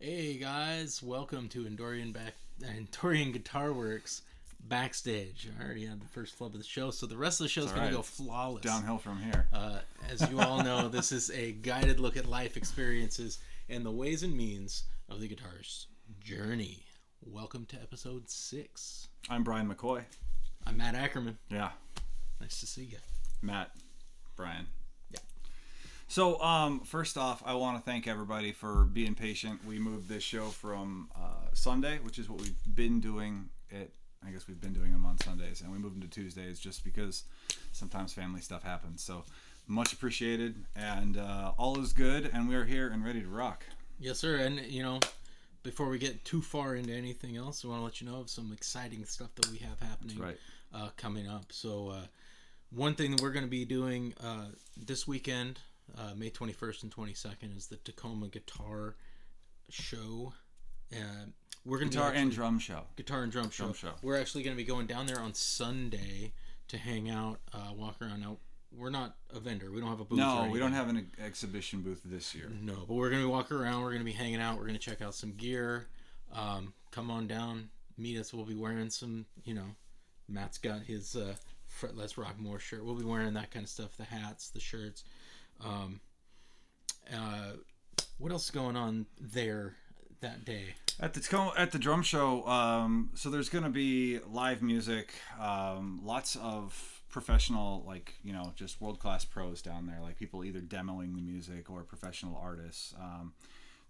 Hey guys, welcome to Endorian Guitar Works backstage. I already had the first flub of the show, so the rest of the show is going to go flawless. Downhill from here. As you all know, this is a guided look at life experiences and the ways and means of the guitarist's journey. Welcome to episode 6. I'm Brian McCoy. I'm Matt Ackerman. Yeah. Nice to see you. Matt. Brian. Yeah. So, first off, I want to thank everybody for being patient. We moved this show from Sunday, which is what we've been doing. I guess we've been doing them on Sundays, and we moved them to Tuesdays just because sometimes family stuff happens. So, much appreciated, and all is good, and we're here and ready to rock. Yes, sir. And, before we get too far into anything else, I want to let you know of some exciting stuff that we have happening coming up. So, one thing that we're going to be doing this weekend, May 21st and 22nd, is the Tacoma Guitar Show. We're going to Guitar and Drum Show. Guitar and Drum Show. We're actually going to be going down there on Sunday to hang out, walk around. Now, we're not a vendor. We don't have a booth. No, we don't have an exhibition booth this year. No, but we're going to be walking around. We're going to be hanging out. We're going to check out some gear. Come on down. Meet us. We'll be wearing some, Matt's got his Let's Rock More shirt. We'll be wearing that kind of stuff. The hats, the shirts. What else is going on there that day? At the drum show, so there's going to be live music, lots of professional, just world-class pros down there, like people either demoing the music or professional artists.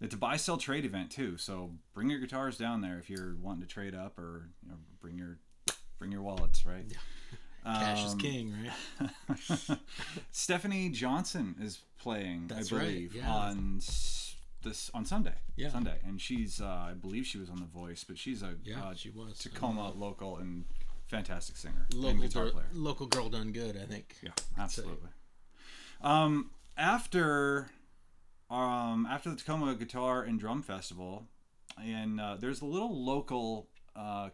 It's a buy-sell trade event too, so bring your guitars down there if you're wanting to trade up, or bring your wallets, right? Cash is king, right? Stephanie Johnson is playing, That's I believe, right. Yeah. on Sunday. Yeah. Sunday, and she's I believe she was on The Voice, but she's a she was Tacoma local and fantastic singer and local guitar player. Local girl done good, I think. Yeah, absolutely. After the Tacoma Guitar and Drum Festival, and there's a little local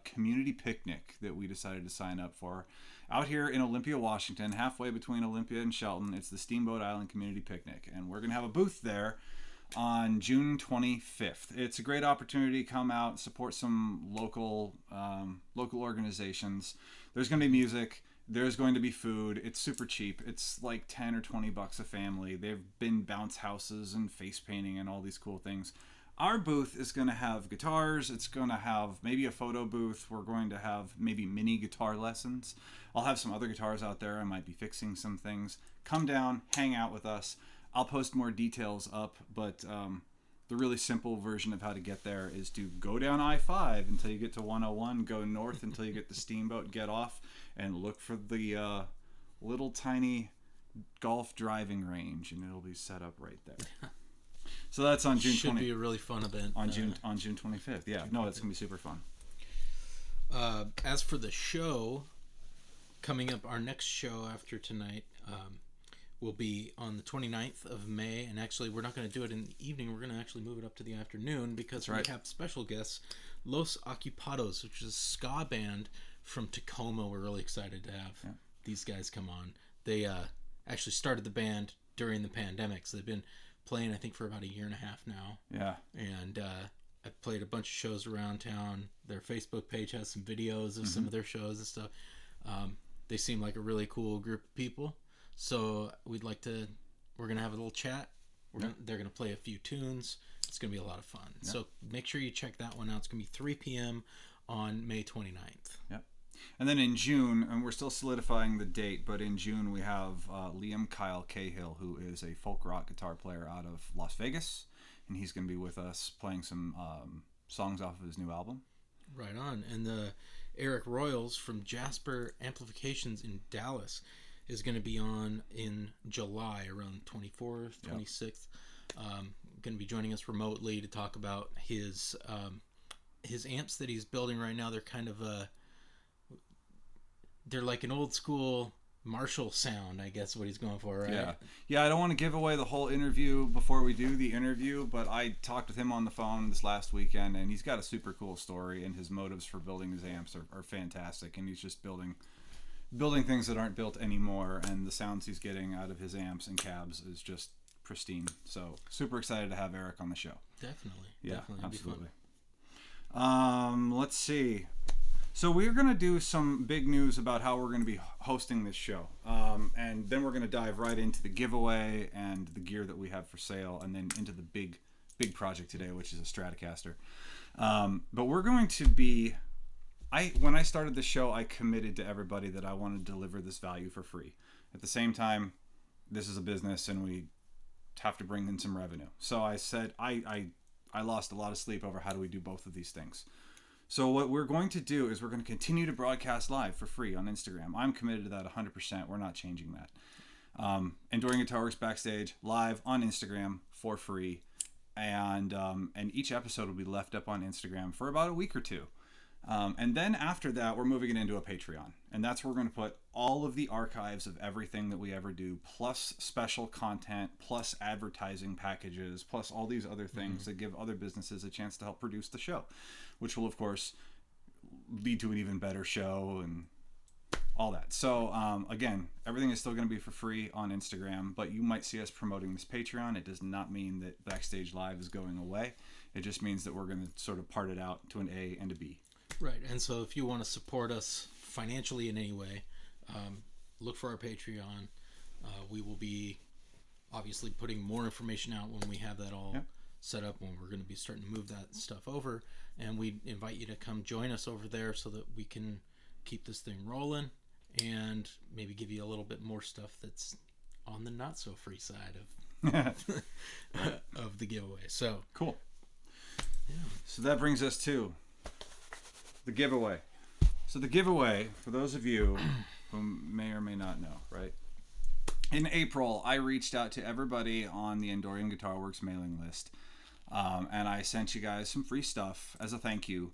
community picnic that we decided to sign up for out here in Olympia, Washington, halfway between Olympia and Shelton. It's the Steamboat Island Community Picnic, and we're gonna have a booth there on June 25th. It's a great opportunity to come out, support some local organizations. There's going to be music. There's going to be food. It's super cheap. It's like $10 or $20 a family. They've been bounce houses and face painting and all these cool things. Our booth is going to have guitars. It's going to have maybe a photo booth. We're going to have maybe mini guitar lessons. I'll have some other guitars out there. I might be fixing some things. Come down, hang out with us. I'll post more details up, but the really simple version of how to get there is to go down I-5 until you get to 101, go north until you get to Steamboat, get off, and look for the little tiny golf driving range, and it'll be set up right there. So that's on June 20th. Should be a really fun event. On June 25th. Yeah, no, it's going to be super fun. As for the show, coming up, our next show after tonight will be on the 29th of May, and actually we're not going to do it in the evening. We're going to actually move it up to the afternoon because we have special guests, Los Accupados, which is a ska band from Tacoma. We're really excited to have these guys come on. They actually started the band during the pandemic, so they've been playing, I think, for about a year and a half now. Yeah. And I've played a bunch of shows around town. Their Facebook page has some videos of some of their shows and stuff. They seem like a really cool group of people. So we're going to have a little chat. They're going to play a few tunes. It's going to be a lot of fun. Yeah. So make sure you check that one out. It's going to be 3 p.m. on May 29th. Yep. And then in June, and we're still solidifying the date, but in June we have Liam Kyle Cahill, who is a folk rock guitar player out of Las Vegas, and he's going to be with us playing some songs off of his new album. Right on. And Eric Royals from Jasper Amplifications in Dallas is going to be on in July, around 24th, 26th. Going to be joining us remotely to talk about his amps that he's building right now. They're kind of they're like an old school Marshall sound, I guess, what he's going for, right? Yeah. I don't want to give away the whole interview before we do the interview, but I talked with him on the phone this last weekend, and he's got a super cool story, and his motives for building his amps are fantastic, and he's just building things that aren't built anymore, and the sounds he's getting out of his amps and cabs is just pristine. So super excited to have Eric on the show. Definitely. Yeah, Definitely. absolutely. Let's see. So we're going to do some big news about how we're going to be hosting this show. And then we're going to dive right into the giveaway and the gear that we have for sale, and then into the big project today, which is a Stratocaster. But we're going to be... when I started the show, I committed to everybody that I wanted to deliver this value for free. At the same time, this is a business and we have to bring in some revenue. So I said, I lost a lot of sleep over how do we do both of these things. So what we're going to do is we're going to continue to broadcast live for free on Instagram. I'm committed to that 100%. We're not changing that. Enduring Guitar Works Backstage live on Instagram for free. And each episode will be left up on Instagram for about a week or two. And then after that, we're moving it into a Patreon. And that's where we're going to put all of the archives of everything that we ever do, plus special content, plus advertising packages, plus all these other things that give other businesses a chance to help produce the show, which will, of course, lead to an even better show and all that. So, again, everything is still going to be for free on Instagram, but you might see us promoting this Patreon. It does not mean that Backstage Live is going away. It just means that we're going to sort of part it out to an A and a B. Right, and so if you want to support us financially in any way, look for our Patreon. We will be obviously putting more information out when we have that all set up, when we're going to be starting to move that stuff over, and we invite you to come join us over there so that we can keep this thing rolling and maybe give you a little bit more stuff that's on the not so free side of of the giveaway. So cool. Yeah. So that brings us to the giveaway. So the giveaway, for those of you who may or may not know, right? In April, I reached out to everybody on the Endorian Guitar Works mailing list, and I sent you guys some free stuff as a thank you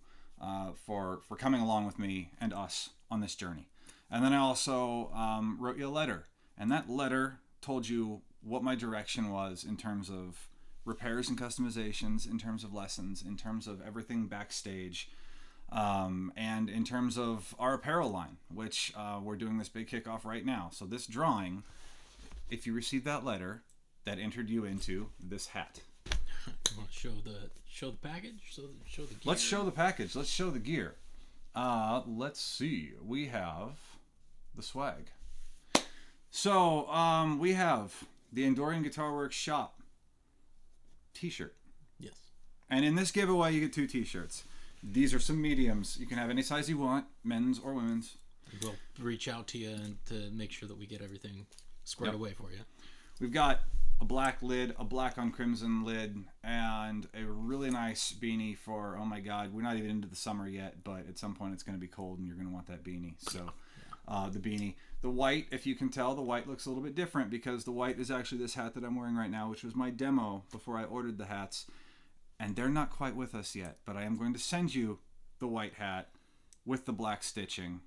for coming along with me and us on this journey. And then I also wrote you a letter, and that letter told you what my direction was in terms of repairs and customizations, in terms of lessons, in terms of everything backstage, and in terms of our apparel line, which we're doing this big kickoff right now. So this drawing, if you received that letter, that entered you into this hat. You want to show the package? Show the gear? Let's show the package. Let's show the gear. Let's see. We have the swag. So we have the Endorian Guitar Works shop t-shirt. Yes. And in this giveaway, you get 2 t-shirts. These are some mediums. You can have any size you want, men's or women's. We'll reach out to you and to make sure that we get everything squared away for you. We've got a black lid, a black on crimson lid, and a really nice beanie for, oh my God, we're not even into the summer yet, but at some point it's going to be cold and you're going to want that beanie. So the beanie. The white, if you can tell, the white looks a little bit different because the white is actually this hat that I'm wearing right now, which was my demo before I ordered the hats. And they're not quite with us yet, but I am going to send you the white hat with the black stitching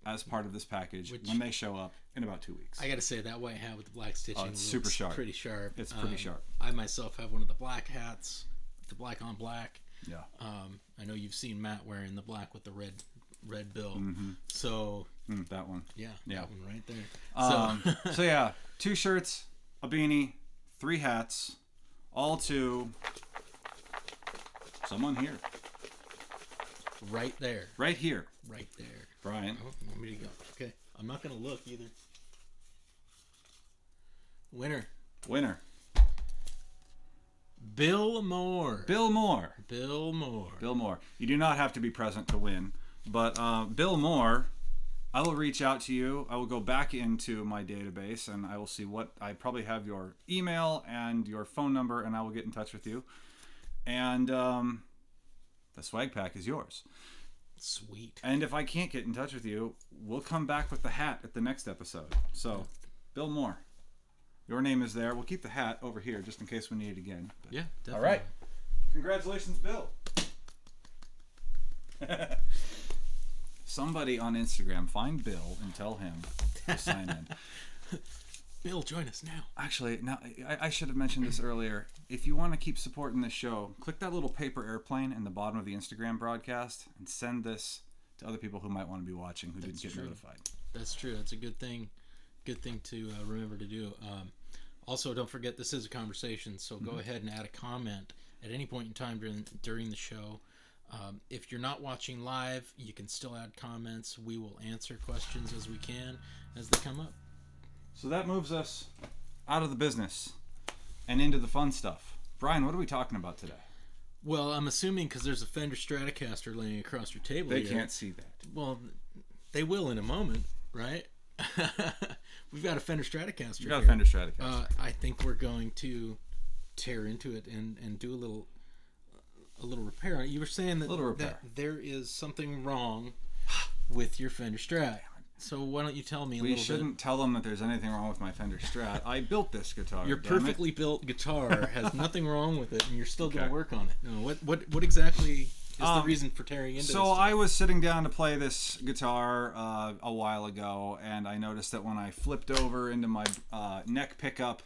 as part of this package when they show up in about 2 weeks. I got to say, that white hat with the black stitching it's super sharp. Pretty sharp. It's pretty sharp. I myself have one of the black hats, the black on black. Yeah. I know you've seen Matt wearing the black with the red bill. Mm-hmm. So that one. Yeah. That one right there. So yeah, 2 shirts, a beanie, 3 hats, all to someone here. Right there. Right here. Right there. Brian. Oh, you want me to go? Okay. I'm not going to look either. Winner. Bill Moore. Bill Moore. You do not have to be present to win. But Bill Moore, I will reach out to you. I will go back into my database and I will see I probably have your email and your phone number, and I will get in touch with you. And the swag pack is yours. Sweet. And if I can't get in touch with you, we'll come back with the hat at the next episode. So, Bill Moore, your name is there. We'll keep the hat over here just in case we need it again. But, yeah, definitely. All right. Congratulations, Bill. Somebody on Instagram, find Bill and tell him to sign in. Bill, join us now. Actually, now I should have mentioned this earlier. If you want to keep supporting this show, click that little paper airplane in the bottom of the Instagram broadcast and send this to other people who might want to be watching who didn't get notified. That's true. That's a good thing. Good thing to remember to do. Also, don't forget this is a conversation, so go ahead and add a comment at any point in time during the show. If you're not watching live, you can still add comments. We will answer questions as we can as they come up. So that moves us out of the business and into the fun stuff. Brian, what are we talking about today? Well, I'm assuming because there's a Fender Stratocaster laying across your table They here. can't see that. Well, they will in a moment, right? We've got a Fender Stratocaster You got here. a Fender Stratocaster. I think we're going to tear into it and do a little repair on it. You were saying that there is something wrong with your Fender Strat. So why don't you tell me a little bit? We shouldn't tell them that there's anything wrong with my Fender Strat. I built this guitar. Your perfectly built guitar has nothing wrong with it, and you're still going to work on it. No, what exactly is the reason for tearing into this? So I was sitting down to play this guitar a while ago, and I noticed that when I flipped over into my neck pickup,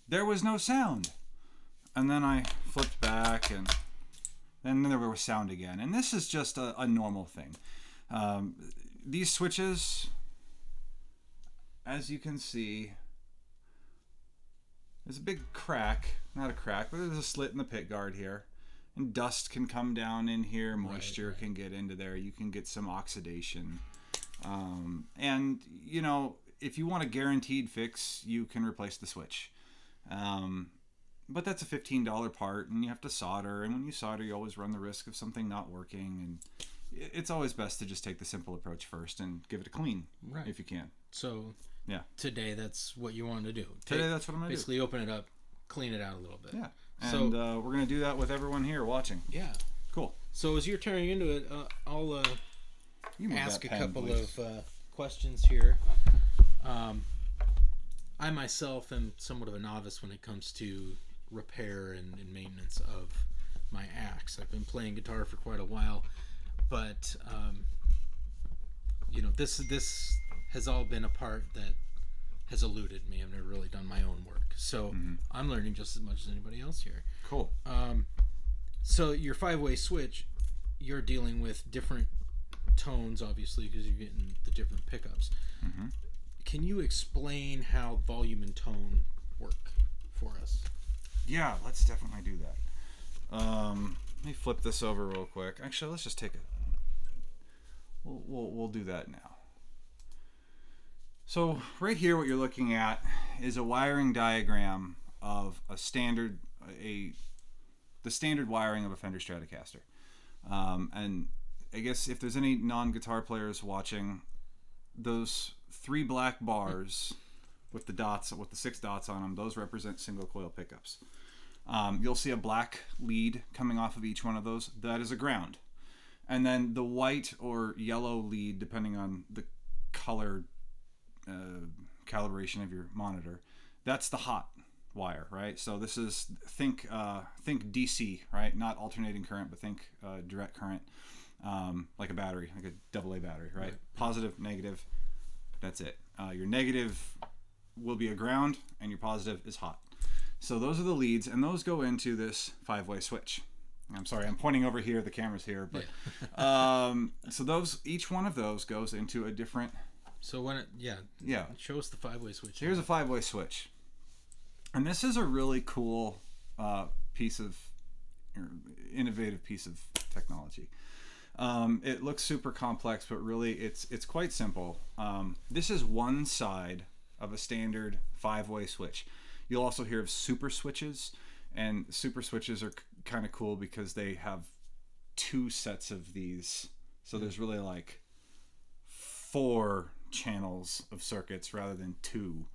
there was no sound. And then I flipped back, and then there was sound again. And this is just a normal thing. These switches, as you can see, there's a big crack. Not a crack, but there's a slit in the pick guard here. And dust can come down in here. Moisture can get into there. You can get some oxidation. And, you know, if you want a guaranteed fix, you can replace the switch. But that's a $15 part, and you have to solder. And when you solder, you always run the risk of something not working. And it's always best to just take the simple approach first and give it a clean, if you can. So yeah, today that's what you want to do. Today that's what I'm going to do. Basically open it up, clean it out a little bit. Yeah, and we're going to do that with everyone here watching. Yeah. Cool. So as you're tearing into it, I'll ask a couple please. of questions here. I myself am somewhat of a novice when it comes to repair and maintenance of my axe. I've been playing guitar for quite a while, but you know, this has all been a part that has eluded me. I've never really done my own work, so I'm learning just as much as anybody else here. Cool. So your 5-way switch, you're dealing with different tones, obviously, because you're getting the different pickups. Can you explain how volume and tone work for us? Yeah, let's definitely do that. Let me flip this over real quick. Actually, let's just take it. We'll do that now. So right here, what you're looking at is a wiring diagram of the standard wiring of a Fender Stratocaster. And I guess if there's any non-guitar players watching, those 3 black bars with the 6 dots on them, those represent single coil pickups. You'll see a black lead coming off of each one of those. That is a ground. And then the white or yellow lead, depending on the color calibration of your monitor, that's the hot wire, right? So this is, think DC, right? Not alternating current, but think direct current, like a battery, like a AA battery, right? Positive, negative, that's it. Your negative will be a ground, and your positive is hot. So those are the leads, and those go into this 5-way switch. I'm sorry, I'm pointing over here, the camera's here, but so each one of those goes into a different. So when show us the 5-way switch. Here's a 5-way switch, and this is a really cool innovative piece of technology. It looks super complex, but really it's quite simple. This is one side of a standard 5-way switch. You'll also hear of super switches, and super switches are kind of cool because they have 2 sets of these. So there's really like 4 channels of circuits rather than 2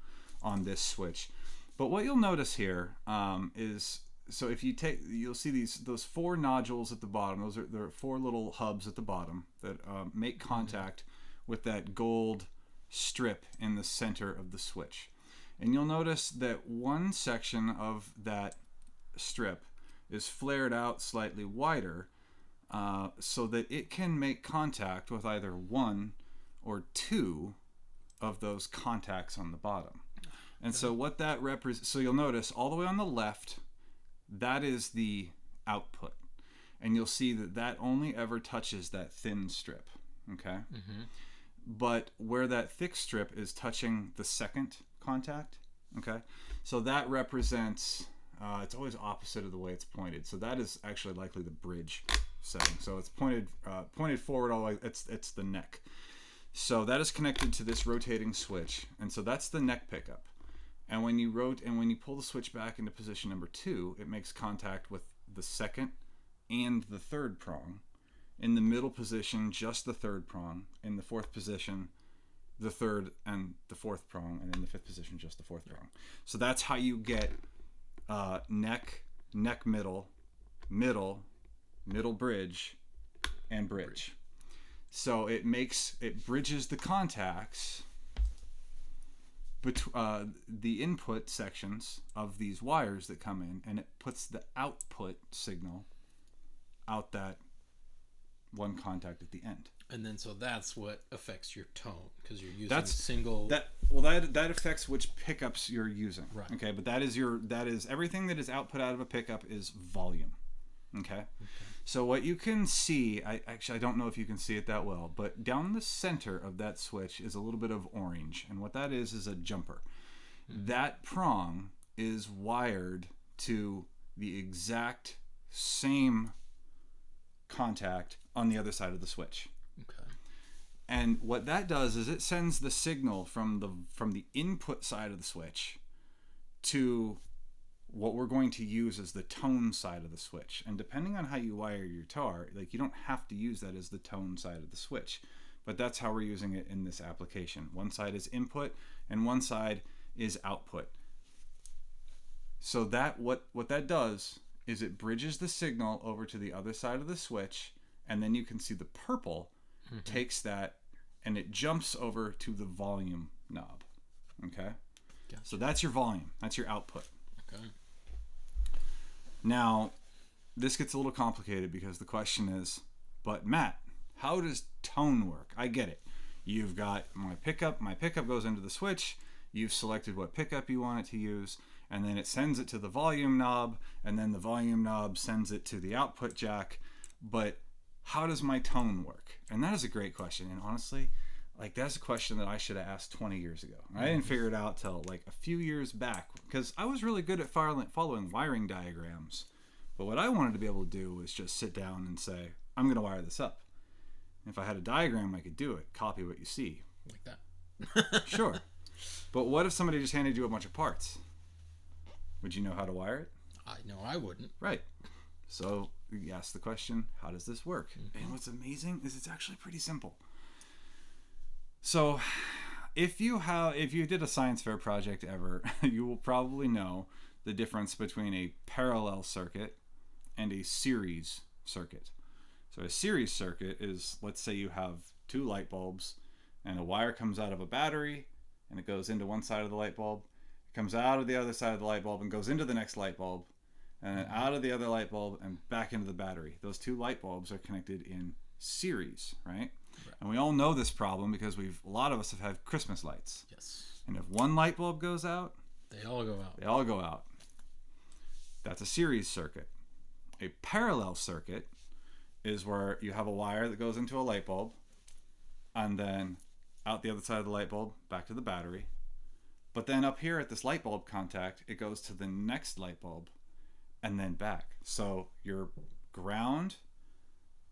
on this switch. But what you'll notice here is, so if you'll see those 4 nodules at the bottom. There are 4 little hubs at the bottom that make contact with that gold strip in the center of the switch. And you'll notice that one section of that strip is flared out slightly wider so that it can make contact with either 1 or 2 of those contacts on the bottom. And so what that represents, so you'll notice all the way on the left, that is the output. And you'll see that only ever touches that thin strip, okay? But where that thick strip is touching the second contact, Okay, so that represents. It's always opposite of the way it's pointed. So that is actually likely the bridge setting. So it's pointed forward all the way. It's the neck. So that is connected to this rotating switch, and so that's the neck pickup. And when you pull the switch back into position number 2, it makes contact with the second and the third prong. In the middle position, just the third prong. In the fourth position, the third and the fourth prong, and in the fifth position, just the fourth prong. So that's how you get neck, middle, bridge, and bridge. So it bridges the contacts between the input sections of these wires that come in, and it puts the output signal out that one contact at the end. And then so that's what affects your tone, because you're using that affects which pickups you're using. Right. Okay, but that is everything that is output out of a pickup is volume. Okay. So what you can see, I don't know if you can see it that well, but down the center of that switch is a little bit of orange, and what that is a jumper. That prong is wired to the exact same contact on the other side of the switch. Okay. And what that does is it sends the signal from the input side of the switch to what we're going to use as the tone side of the switch. And depending on how you wire your guitar, like, you don't have to use that as the tone side of the switch, but that's how we're using it in this application. One side is input and one side is output. So that what that does is it bridges the signal over to the other side of the switch, and then you can see the purple takes that and it jumps over to the volume knob. Okay? Gotcha. So that's your volume. That's your output. Okay. Now, this gets a little complicated because the question is, but Matt, how does tone work? I get it. You've got my pickup. My pickup goes into the switch. You've selected what pickup you want it to use, and then it sends it to the volume knob, and then the volume knob sends it to the output jack. But how does my tone work? And that is a great question. And honestly, like, that's a question that I should have asked 20 years ago. I didn't figure it out till like a few years back, because I was really good at following wiring diagrams. But what I wanted to be able to do was just sit down and say, I'm going to wire this up. And if I had a diagram, I could do it. Copy what you see. Like that. Sure. But what if somebody just handed you a bunch of parts? Would you know how to wire it? I know I wouldn't. Right. So you ask the question, how does this work? And what's amazing is it's actually pretty simple. So if you did a science fair project ever, you will probably know the difference between a parallel circuit and a series circuit. So a series circuit is, let's say you have 2 light bulbs and a wire comes out of a battery and it goes into one side of the light bulb, it comes out of the other side of the light bulb and goes into the next light bulb, and then out of the other light bulb and back into the battery. Those 2 light bulbs are connected in series, right? And we all know this problem because a lot of us have had Christmas lights. Yes. And if one light bulb goes out, They all go out. they all go out. That's a series circuit. A parallel circuit is where you have a wire that goes into a light bulb, and then out the other side of the light bulb, back to the battery. But then up here at this light bulb contact, it goes to the next light bulb, and then back. So your ground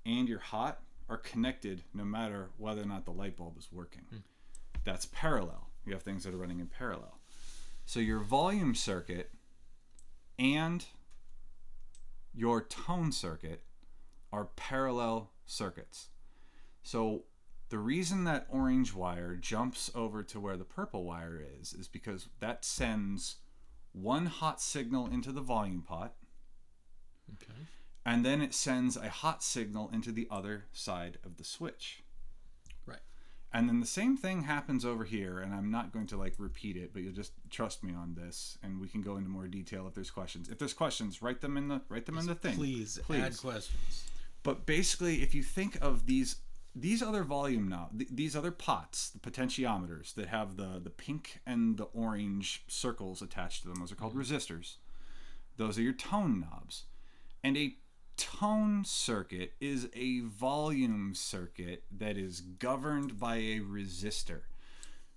and your hot are connected no matter whether or not the light bulb is working. That's parallel. You have things that are running in parallel. So your volume circuit and your tone circuit are parallel circuits. So the reason that orange wire jumps over to where the purple wire is because that sends one hot signal into the volume pot. Okay. And then it sends a hot signal into the other side of the switch. Right. And then the same thing happens over here, and I'm not going to repeat it, but you'll just trust me on this, and we can go into more detail if there's questions. If there's questions, write them in the thing. Please add questions. But basically, if you think of these other volume knobs, these other pots, the potentiometers that have the pink and the orange circles attached to them, those are called resistors. Those are your tone knobs. And a tone circuit is a volume circuit that is governed by a resistor.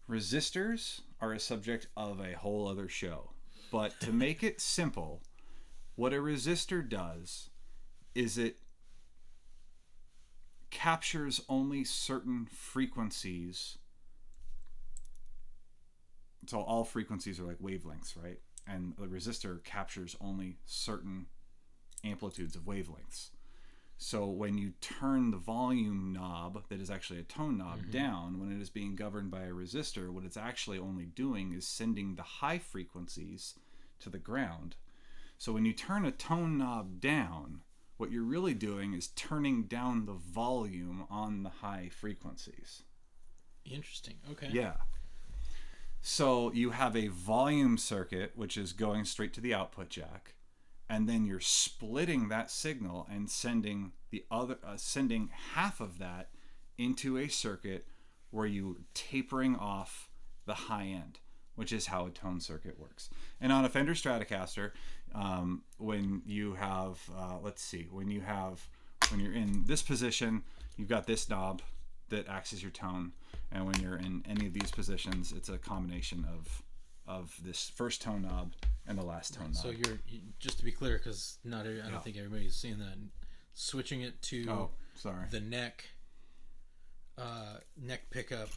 Resistors are a subject of a whole other show. But to make it simple, what a resistor does is it captures only certain frequencies. So all frequencies are like wavelengths, right? And the resistor captures only certain amplitudes of wavelengths. So when you turn the volume knob, that is actually a tone knob, down, when it is being governed by a resistor, what it's actually only doing is sending the high frequencies to the ground. So when you turn a tone knob down, what you're really doing is turning down the volume on the high frequencies. Interesting. Okay. Yeah. So you have a volume circuit, which is going straight to the output jack, and then you're splitting that signal and sending sending half of that into a circuit where you're tapering off the high end, which is how a tone circuit works. And on a Fender Stratocaster, when you have, when you're in this position, you've got this knob that acts as your tone. And when you're in any of these positions, it's a combination of this first tone knob and the last tone knob. So you're just to be clear, because I don't think everybody's seeing that. Switching it to the neck pickup.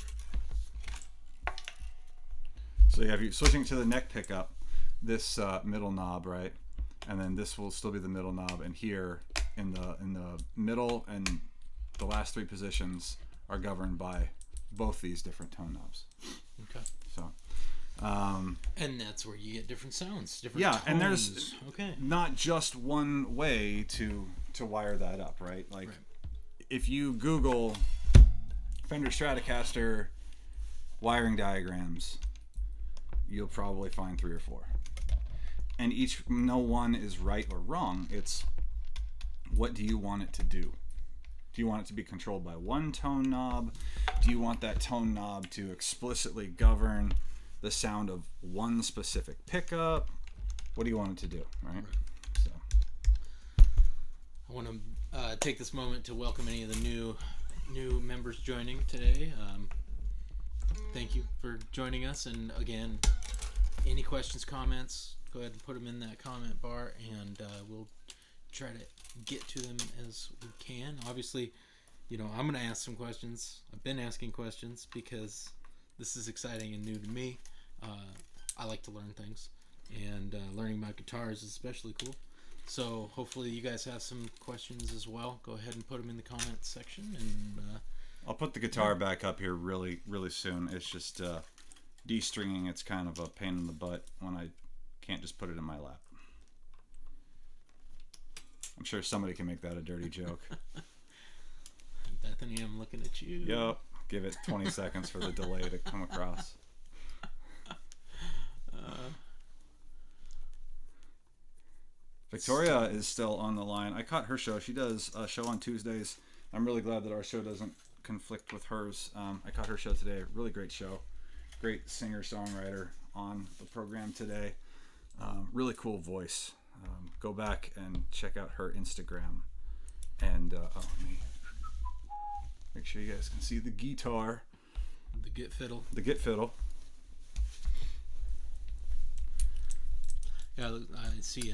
So you have you switching to the neck pickup, this middle knob, right? And then this will still be the middle knob, and here in the middle and the last three positions are governed by both these different tone knobs. Okay. So and that's where you get different sounds, different tones. And there's not just one way to wire that up, right? Like if you Google Fender Stratocaster wiring diagrams, you'll probably find 3 or 4. And no one is right or wrong. It's what do you want it to do? Do you want it to be controlled by one tone knob? Do you want that tone knob to explicitly govern the sound of one specific pickup? What do you want it to do, right? So I want to take this moment to welcome any of the new members joining today. Thank you for joining us, and again, any questions, comments, go ahead and put them in that comment bar, and we'll try to get to them as we can. Obviously, I'm going to ask some questions. I've been asking questions because this is exciting and new to me. I like to learn things, and learning about guitars is especially cool. So hopefully you guys have some questions as well. Go ahead and put them in the comments section, and I'll put the guitar back up here really, really soon. It's just de-stringing. It's kind of a pain in the butt when I can't just put it in my lap. I'm sure somebody can make that a dirty joke. Bethany, I'm looking at you. Yep. Give it 20 seconds for the delay to come across. Victoria is still on the line. I caught her show. She does a show on Tuesdays. I'm really glad that our show doesn't conflict with hers. I caught her show today. Really great show. Great singer-songwriter on the program today. Really cool voice. Go back and check out her Instagram. And make sure you guys can see the guitar. The Git Fiddle. The Git Fiddle. Yeah, I see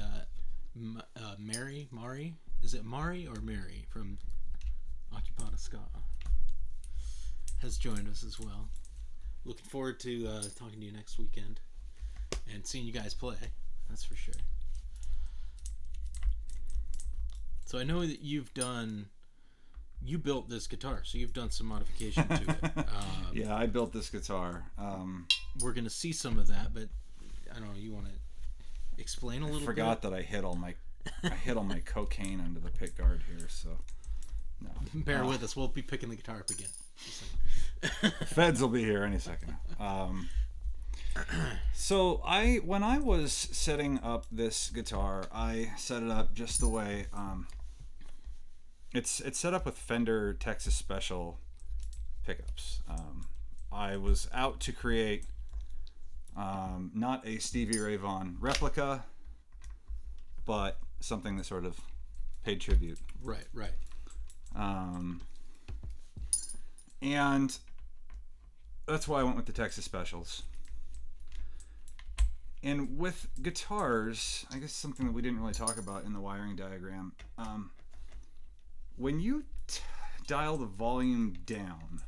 Mari? Is it Mari or Mary from Accupados has joined us as well. Looking forward to talking to you next weekend and seeing you guys play. That's for sure. So I know that you built this guitar, so you've done some modification to it. Yeah, I built this guitar. We're going to see some of that, but I don't know, you want to explain a little bit? I forgot that I hid all my cocaine under the pick guard here, so no. Bear with us. We'll be picking the guitar up again. Feds will be here any second. So when I was setting up this guitar, I set it up just the way it's set up with Fender Texas Special pickups. I was out to create not a Stevie Ray Vaughan replica, but something that sort of paid tribute. Right. And that's why I went with the Texas Specials. And with guitars, I guess something that we didn't really talk about in the wiring diagram, when you dial the volume down,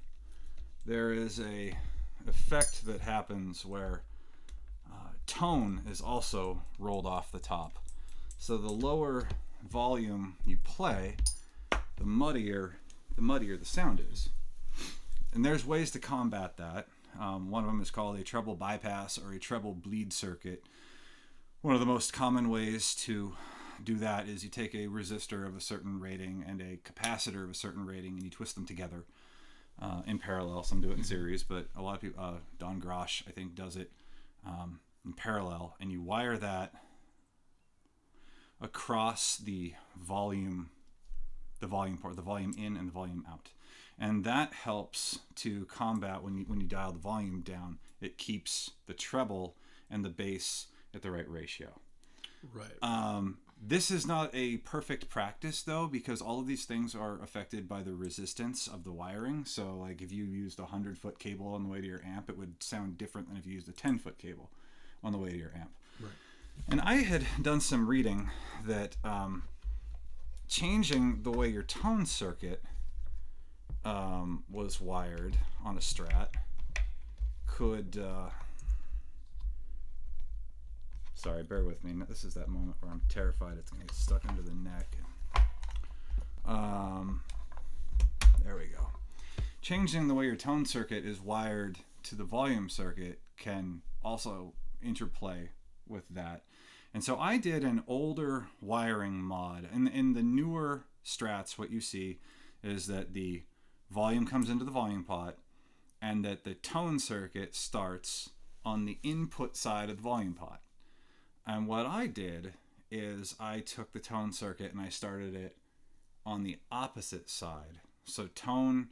there is a effect that happens where tone is also rolled off the top. So the lower volume you play, the muddier the sound is. And there's ways to combat that. One of them is called a treble bypass or a treble bleed circuit. One of the most common ways to do that is you take a resistor of a certain rating and a capacitor of a certain rating and you twist them together in parallel. Some do it in series, but a lot of people, Don Grosh, I think, does it in parallel, and you wire that across the volume part, the volume in and the volume out. And that helps to combat when you dial the volume down. It keeps the treble and the bass at the right ratio. Right. This is not a perfect practice, though, because all of these things are affected by the resistance of the wiring. So, like, if you used a 100-foot cable on the way to your amp, it would sound different than if you used a 10-foot cable on the way to your amp. Right. And I had done some reading that changing the way your tone circuit was wired on a Strat could... Sorry, bear with me. This is that moment where I'm terrified it's going to get stuck under the neck. There we go. Changing the way your tone circuit is wired to the volume circuit can also interplay with that. And so I did an older wiring mod. In the newer Strats, what you see is that the volume comes into the volume pot and that the tone circuit starts on the input side of the volume pot. And what I did is I took the tone circuit and I started it on the opposite side. So the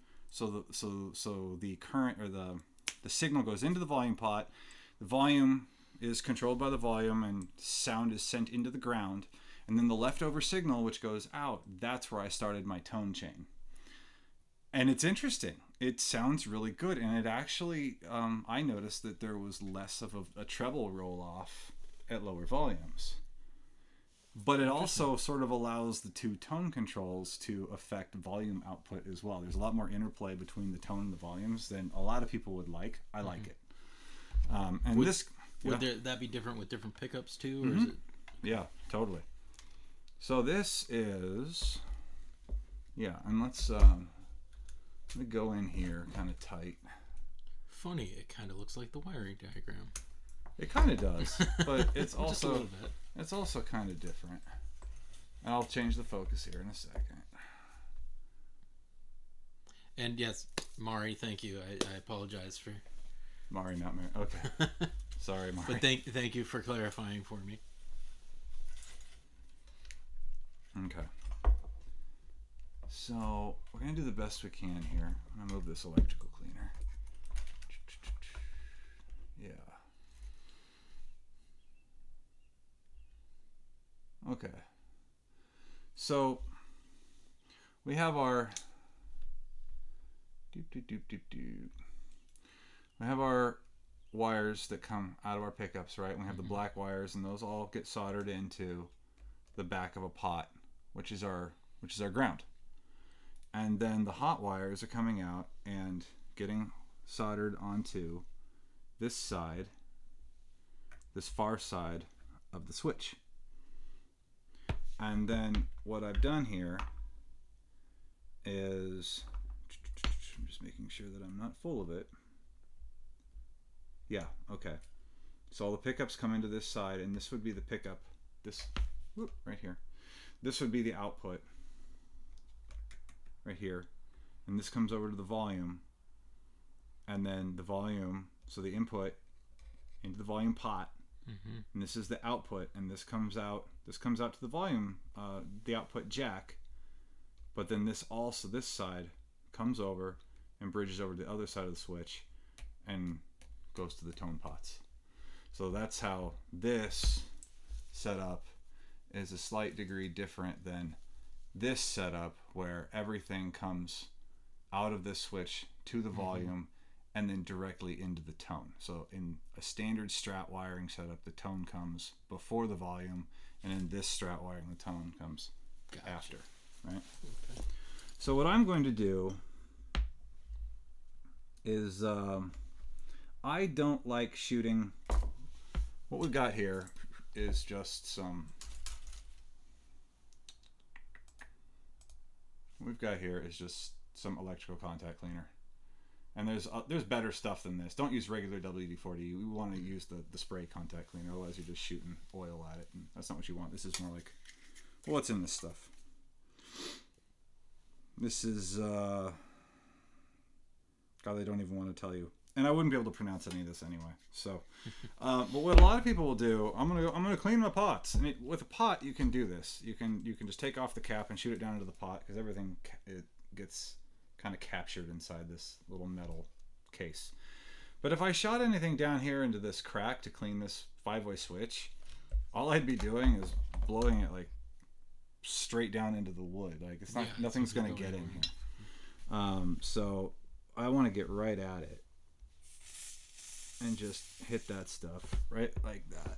current or the signal goes into the volume pot. The volume is controlled by the volume and sound is sent into the ground. And then the leftover signal, which goes out, that's where I started my tone chain. And it's interesting. It sounds really good. And it actually, I noticed that there was less of a treble roll off at lower volumes. But it also sort of allows the two tone controls to affect volume output as well. There's a lot more interplay between the tone and the volumes than a lot of people would like. I like it. And would that be different with different pickups too, or is it? Yeah, totally. So this is, and let's let me go in here kind of tight. Funny, it kind of looks like the wiring diagram. It kind of does, but it's Just a also little bit. it's also kind of different. And I'll change the focus here in a second. And yes, Mari, thank you. I apologize for. Mari, not Mary. Okay. Sorry, Mari. But thank you for clarifying for me. Okay. So we're gonna do the best we can here. I'm gonna move this electrical cleaner. Yeah. Okay. So we have our we have our wires that come out of our pickups, right? We have the black wires, and those all get soldered into the back of a pot, which is our ground. And then the hot wires are coming out and getting soldered onto this side, this far side of the switch. And then what I've done here is, I'm just making sure that I'm not full of it. Yeah, okay. So all the pickups come into this side, and this would be the pickup, right here. This would be the output right here. And this comes over to the volume, and then the volume, so the input into the volume pot, and this is the output, and this comes out to the volume, the output jack, but then this side comes over and bridges over to the other side of the switch and goes to the tone pots. So that's how this setup is a slight degree different than this setup, where everything comes out of this switch to the volume and then directly into the tone. So in a standard Strat wiring setup, the tone comes before the volume, and in this Strat wiring, the tone comes after, right? Okay. So what I'm going to do is I don't like shooting. What we've got here is just some. What we've got here is just some electrical contact cleaner. And there's better stuff than this. Don't use regular WD-40. We want to use the spray contact cleaner. Otherwise, you're just shooting oil at it, and that's not what you want. This is more like, what's in this stuff? This is God, I don't even want to tell you, and I wouldn't be able to pronounce any of this anyway. So, but what a lot of people will do, I'm gonna clean my pots, and with a pot you can do this. You can just take off the cap and shoot it down into the pot because everything it gets kind of captured inside this little metal case. But if I shot anything down here into this crack to clean this 5-way switch, all I'd be doing is blowing it like straight down into the wood. Like it's not, nothing's gonna get in here. So I want to get right at it and just hit that stuff right like that.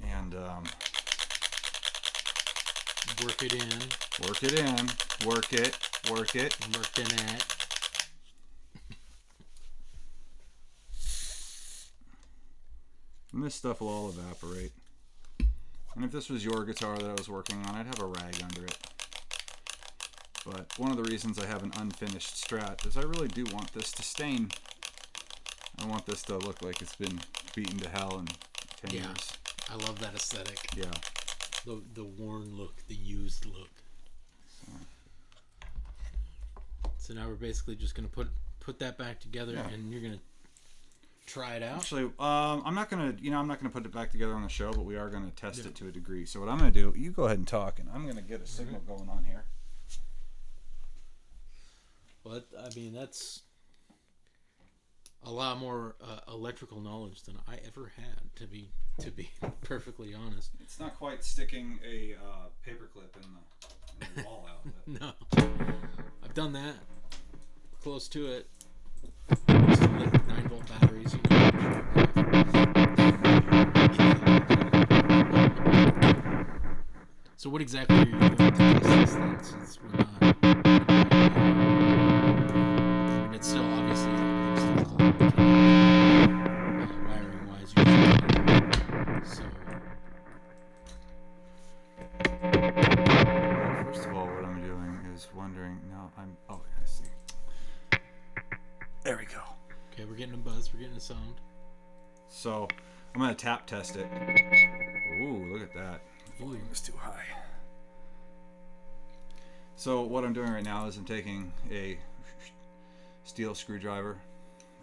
And work it in. Work it in. Work it. Work it. Working it. And this stuff will all evaporate. And if this was your guitar that I was working on, I'd have a rag under it. But one of the reasons I have an unfinished Strat is I really do want this to stain. I want this to look like it's been beaten to hell in 10 years. I love that aesthetic. Yeah. The worn look, the used look. So now we're basically just gonna put that back together, and you're gonna try it out. Actually, I'm not gonna put it back together on the show, but we are gonna test it to a degree. So what I'm gonna do, you go ahead and talk, and I'm gonna get a signal going on here. Well, I mean, that's a lot more electrical knowledge than I ever had, to be perfectly honest. It's not quite sticking a paperclip in the wall outlet. No, I've done that. Close to it. Some like 9-volt batteries. So what exactly are you doing to test this thing, since we're not? I mean, it's still obviously wiring wise. So first of all, what I'm doing is wondering. Oh, I see. There we go. okay, we're getting a buzz. We're getting a sound. So I'm gonna tap test it. Ooh, look at that. The volume is too high. So what I'm doing right now is I'm taking a steel screwdriver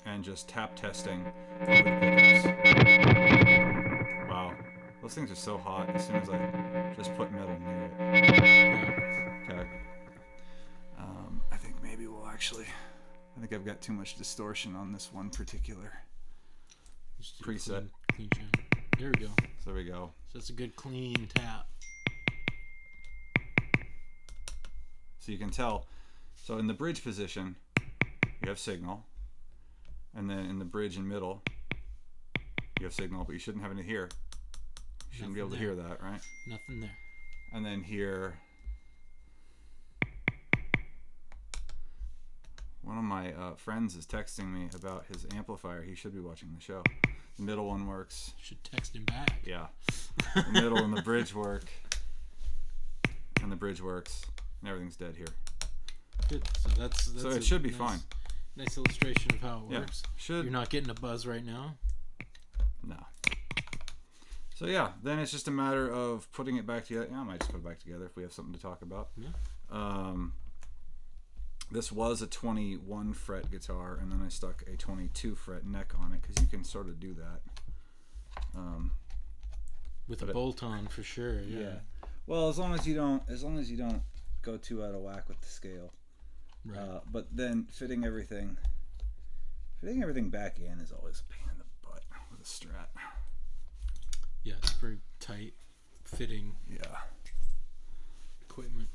and just tap testing with pickups. Wow, those things are so hot as soon as I just put metal near it. Okay. I think maybe we'll actually. I think I've got too much distortion on this one particular preset. Clean channel. There we go. So there we go. So it's a good clean tap. So you can tell. So in the bridge position, you have signal. And then in the bridge and middle, you have signal, but you shouldn't have any here. You shouldn't be able to hear that, right? Nothing there. And then here, one of my friends is texting me about his amplifier. He should be watching the show. The middle one works. Should text him back. Yeah. The middle and the bridge work. And the bridge works. And everything's dead here. Good. So that's so it should be fine. Nice illustration of how it works. Should. You're not getting a buzz right now? No. So yeah, then it's just a matter of putting it back together. Yeah, I might just put it back together if we have something to talk about. Yeah. This was a 21 fret guitar, and then I stuck a 22 fret neck on it because you can sort of do that. With a bolt on for sure. Yeah. Well, as long as you don't go too out of whack with the scale. Right. But then fitting everything back in is always a pain in the butt with a Strat. Yeah, it's very tight fitting Yeah. equipment.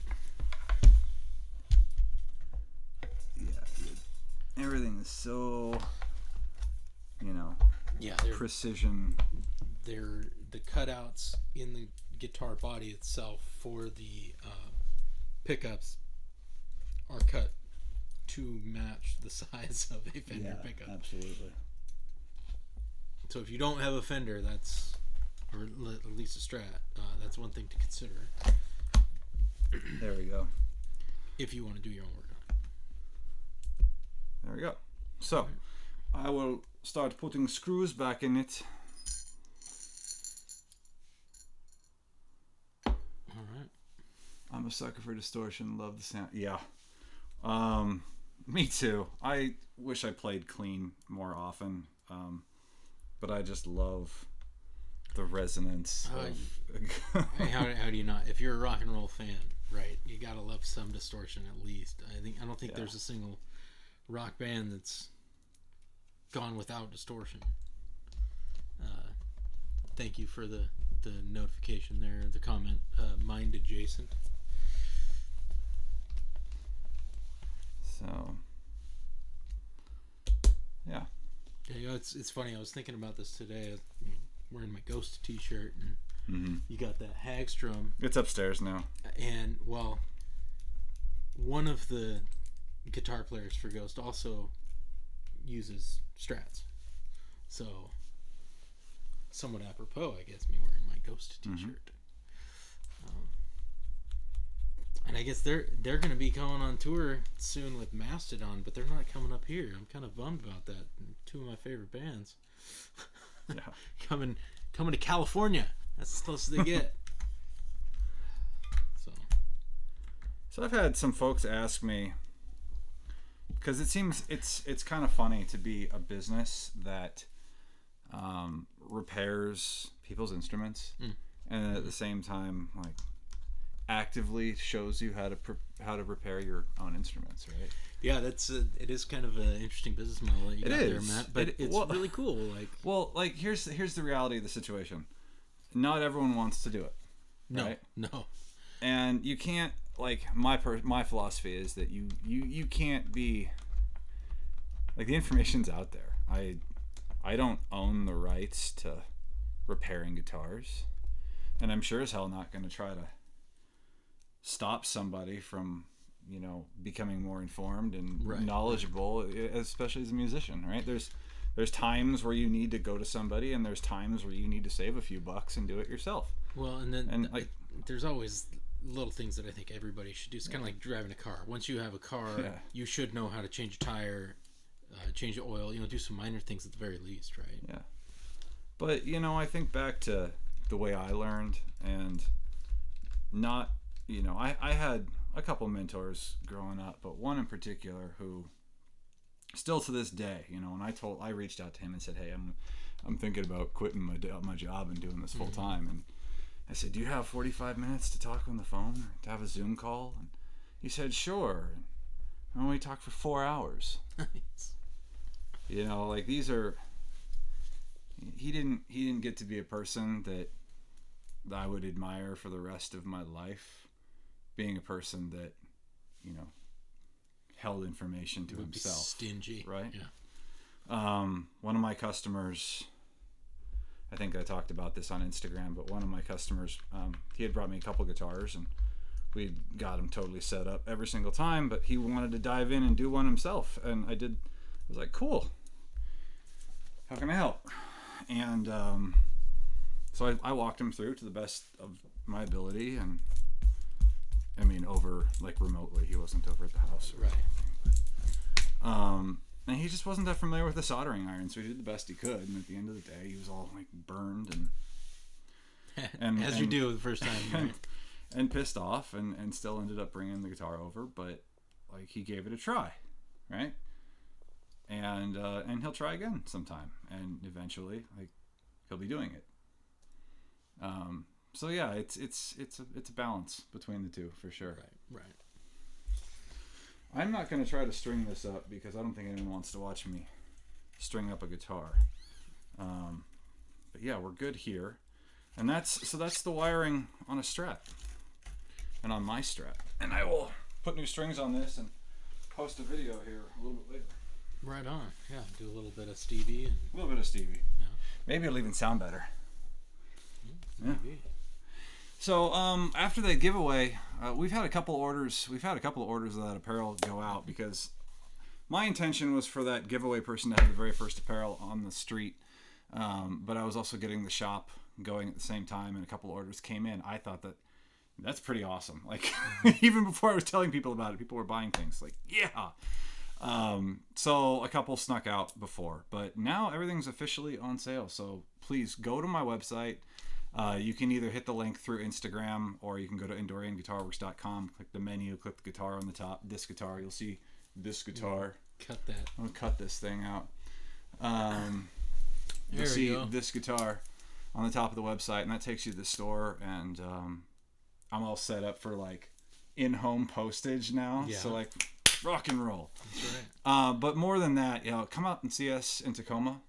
so, you know, Yeah, precision. they're the cutouts in the guitar body itself for the pickups are cut to match the size of a Fender pickup. Absolutely. So if you don't have a Fender, or at least a Strat, that's one thing to consider. There we go. If you want to do your own work on it. There we go. So, I will start putting screws back in it. All right. I'm a sucker for distortion. Love the sound. Yeah. Me too. I wish I played clean more often. But I just love the resonance. How do you not? If you're a rock and roll fan, right? You gotta love some distortion at least. I don't think there's a single rock band that's gone without distortion. Thank you for the notification there, the comment. Mind adjacent. So, yeah. Yeah, it's funny. I was thinking about this today. Wearing my Ghost t-shirt, and you got that Hagstrom. It's upstairs now. And, well, one of the guitar players for Ghost also uses Strats. So, somewhat apropos, I guess, me wearing my Ghost t-shirt. And I guess they're going to be going on tour soon with Mastodon, but they're not coming up here. I'm kind of bummed about that. Two of my favorite bands. Yeah. coming to California. That's as close as they get. So I've had some folks ask me, because it seems it's kind of funny to be a business that repairs people's instruments, and at the same time, like, actively shows you how to repair your own instruments, right? Yeah, it is kind of an interesting business model that you got there, Matt. But it's really cool. Like, here's the reality of the situation. Not everyone wants to do it. No, right? no. And you can't, like, my philosophy is that you can't be, like, the information's out there. I don't own the rights to repairing guitars, and I'm sure as hell not going to try to stop somebody from, you know, becoming more informed and knowledgeable, especially as a musician, right? There's times where you need to go to somebody, and there's times where you need to save a few bucks and do it yourself. Well, and then there's always little things that I think everybody should do. It's kind of like driving a car. Once you have a car, you should know how to change a tire, change the oil, you know, do some minor things at the very least, right? Yeah. But, you know, I think back to the way I learned, and not, you know, I had a couple mentors growing up, but one in particular who still to this day, you know, and I reached out to him and said, hey, I'm thinking about quitting my job and doing this full time. And I said, do you have 45 minutes to talk on the phone, or to have a Zoom call? And he said, sure. And we talked for 4 hours. Nice. You know, like, he didn't get to be a person that I would admire for the rest of my life, being a person that, you know, held information to himself. Stingy. Right? Yeah. One of my customers, I think I talked about this on Instagram, but one of my customers, he had brought me a couple guitars, and we got him totally set up every single time, but he wanted to dive in and do one himself. And I was like, cool. How can I help? And so I walked him through to the best of my ability, and I mean, over, like, remotely. He wasn't over at the house. Right. And he just wasn't that familiar with the soldering iron, so he did the best he could. And at the end of the day, he was all, like, burned and as you do the first time, and pissed off, and still ended up bringing the guitar over. But, like, he gave it a try, right? And he'll try again sometime, and eventually, like, he'll be doing it. So yeah, it's a balance between the two, for sure. Right. I'm not going to try to string this up because I don't think anyone wants to watch me string up a guitar. But yeah, we're good here, and that's the wiring on a Strat, and on my Strat. And I will put new strings on this and post a video here a little bit later. Right on. Yeah, do a little bit of Stevie. And, A little bit of Stevie. yeah. Maybe it'll even sound better. Maybe. So after the giveaway, we've had a couple orders. We've had a couple of orders of that apparel go out because my intention was for that giveaway person to have the very first apparel on the street. But I was also getting the shop going at the same time, and a couple of orders came in. I thought that's pretty awesome. Like even before I was telling people about it, people were buying things. Like yeah. So a couple snuck out before, but now everything's officially on sale. So please go to my website. You can either hit the link through Instagram or you can go to EndorianGuitarWorks.com, click the menu, click the guitar on the top, this guitar. You'll see this guitar. Cut that. I'm going to cut this thing out. You'll There we see go. this guitar on the top of the website, and that takes you to the store. And I'm all set up for like in-home postage now. Yeah. So like rock and roll. That's right. But more than that, come out and see us in Tacoma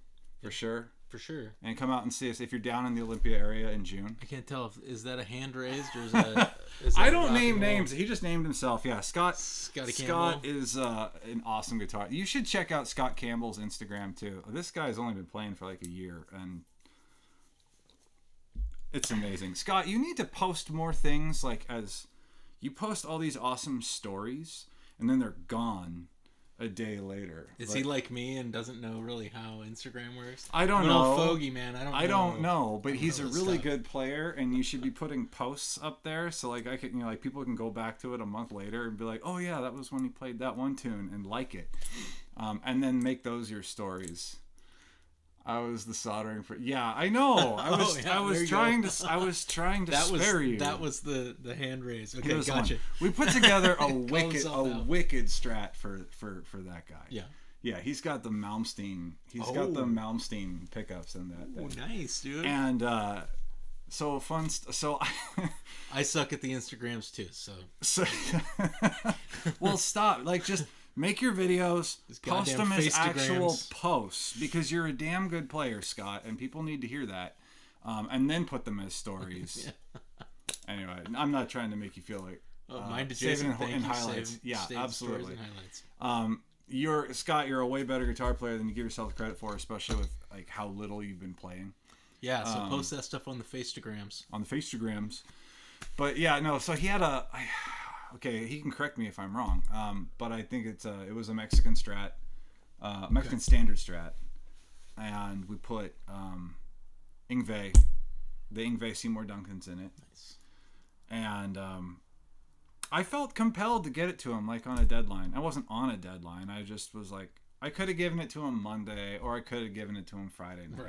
for sure. For sure. And come out and see us if you're down in the Olympia area in June. I can't tell is that a hand raised or is that? I don't name names. He just named himself. Yeah, Scott. Scotty Scott Campbell. is an awesome guitar. You should check out Scott Campbell's Instagram too. This guy's only been playing for like a year, and it's amazing. Scott, you need to post more things. Like as you post all these awesome stories, and then they're gone a day later. Is he like me and doesn't know really how Instagram works? I don't I'm an know. old fogey, man. I don't know, but I don't he's know a this really stuff. good player, and you should be putting posts up there so like I can, like people can go back to it a month later and be like, oh yeah, that was when he played that one tune and like it, and then make those your stories. I was the soldering for. Yeah, I know. I was. Oh, yeah, I was there you trying go. to. I was trying to That was spare you. that was the hand raise. Okay, Here's gotcha. one. We put together a Call himself out. wicked strat for that guy. Yeah. Yeah, he's got the Malmsteen. He's got the Malmsteen pickups in that Oh, thing. nice, dude. And so fun. So I suck at the Instagrams too, so so well, stop. Like just. Make your videos, These post goddamn them as actual Facegrams. posts because you're a damn good player, Scott, and people need to hear that. And then put them as stories. Anyway, I'm not trying to make you feel like mind saving adjacent. in highlights. Yeah, save absolutely. stories and highlights. You're Scott. You're a way better guitar player than you give yourself credit for, especially with like how little you've been playing Yeah, so post that stuff on the Facegrams. on the Facegrams. But yeah, no. So he had okay, he can correct me if I'm wrong, but I think it was a Mexican Strat, Mexican Standard Strat, and we put the Yngwie Seymour Duncans in it, Nice. and I felt compelled to get it to him like on a deadline. I wasn't on a deadline. I just was like, I could have given it to him Monday, or I could have given it to him Friday night.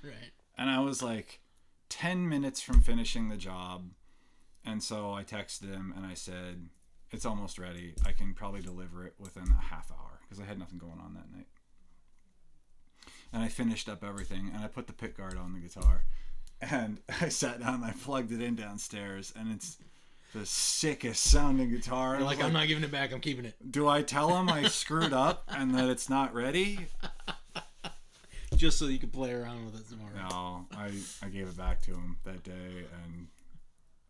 Right. And I was like 10 minutes from finishing the job. And so I texted him and I said, it's almost ready. I can probably deliver it within a half hour because I had nothing going on that night. And I finished up everything and I put the pick guard on the guitar. And I sat down and I plugged it in downstairs. And it's the sickest sounding guitar. You're like, I'm not giving it back. I'm keeping it. Do I tell him I screwed up and that it's not ready? Just so you can play around with it tomorrow. No, I gave it back to him that day, and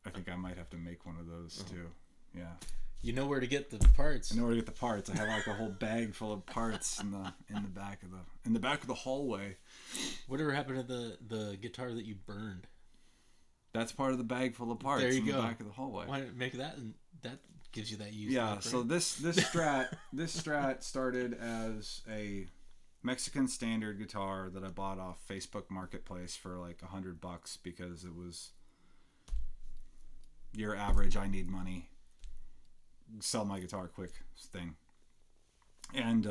I think I might have to make one of those too. Yeah. You know where to get the parts. I know where to get the parts. I have like a whole bag full of parts in the back of the hallway. Whatever happened to the guitar that you burned? That's part of the bag full of parts There you in go. the back of the hallway. Why not make that? And that gives you that use. Yeah. right? So this Strat started as a Mexican Standard guitar that I bought off Facebook Marketplace for like $100 because it was your average I need money, sell my guitar quick thing. And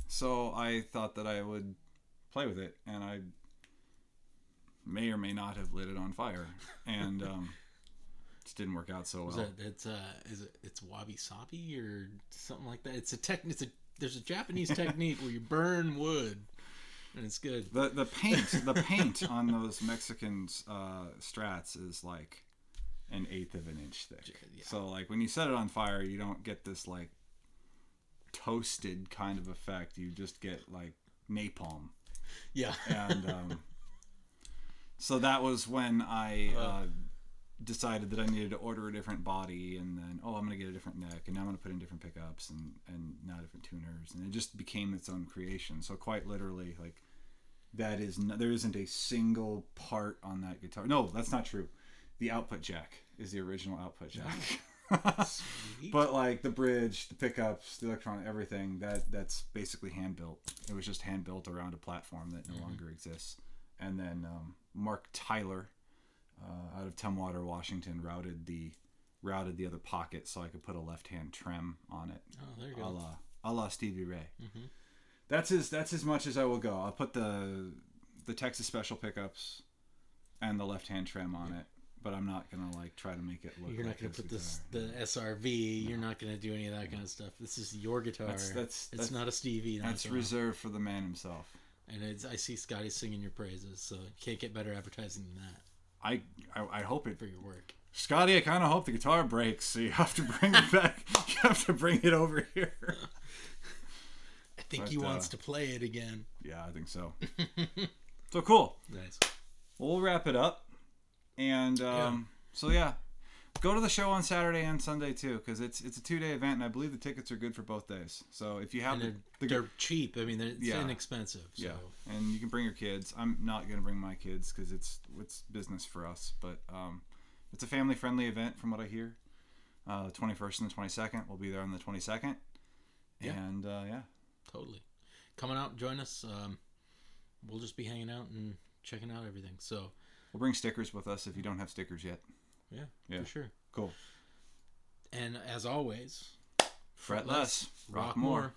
so I thought that I would play with it, and I may or may not have lit it on fire, and just didn't work out so well. It's wabi sabi or something like that. There's a Japanese technique where you burn wood, and it's good. The paint on those Mexican Strats is like 1/8 of an inch thick. Yeah. So like when you set it on fire, you don't get this like toasted kind of effect. You just get like napalm. Yeah. And so that was when I decided that I needed to order a different body, and then I'm gonna get a different neck, and now I'm gonna put in different pickups and now different tuners, and it just became its own creation. So quite literally, like, there isn't a single part on that guitar. No, that's not true. The output jack is the original output jack. Sweet. But like the bridge, the pickups, the electronic, everything, that's basically hand built. It was just hand built around a platform that no longer exists. And then Mark Tyler, out of Tumwater, Washington, routed the other pocket so I could put a left-hand trem on it. Oh, there you go. A la Stevie Ray. Mm-hmm. That's as much as I will go. I'll put the Texas Special pickups and the left-hand trem on it, but I'm not gonna like try to make it look. You're not gonna put the SRV. No. You're not gonna do any of that kind of stuff. This is your guitar. It's not a Stevie. That's reserved for the man himself. And I see Scotty singing your praises, so you can't get better advertising than that. I hope it for your work, Scotty. I kind of hope the guitar breaks, so you have to bring it back. You have to bring it over here. I think he wants to play it again. Yeah, I think so. So cool. Nice. Well, we'll wrap it up, and so yeah, go to the show on Saturday and Sunday too, because it's a 2-day event, and I believe the tickets are good for both days. So if you have they're cheap. I mean, it's inexpensive. So. Yeah, and you can bring your kids. I'm not gonna bring my kids because it's business for us, but it's a family friendly event from what I hear. The 21st and the 22nd. We'll be there on the 22nd. Yeah. And totally. Coming out, join us. We'll just be hanging out and checking out everything. So we'll bring stickers with us if you don't have stickers yet. Yeah, for sure. Cool. And as always, fret less, rock more.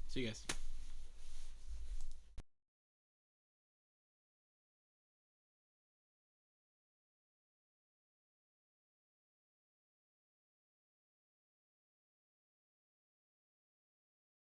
See you guys.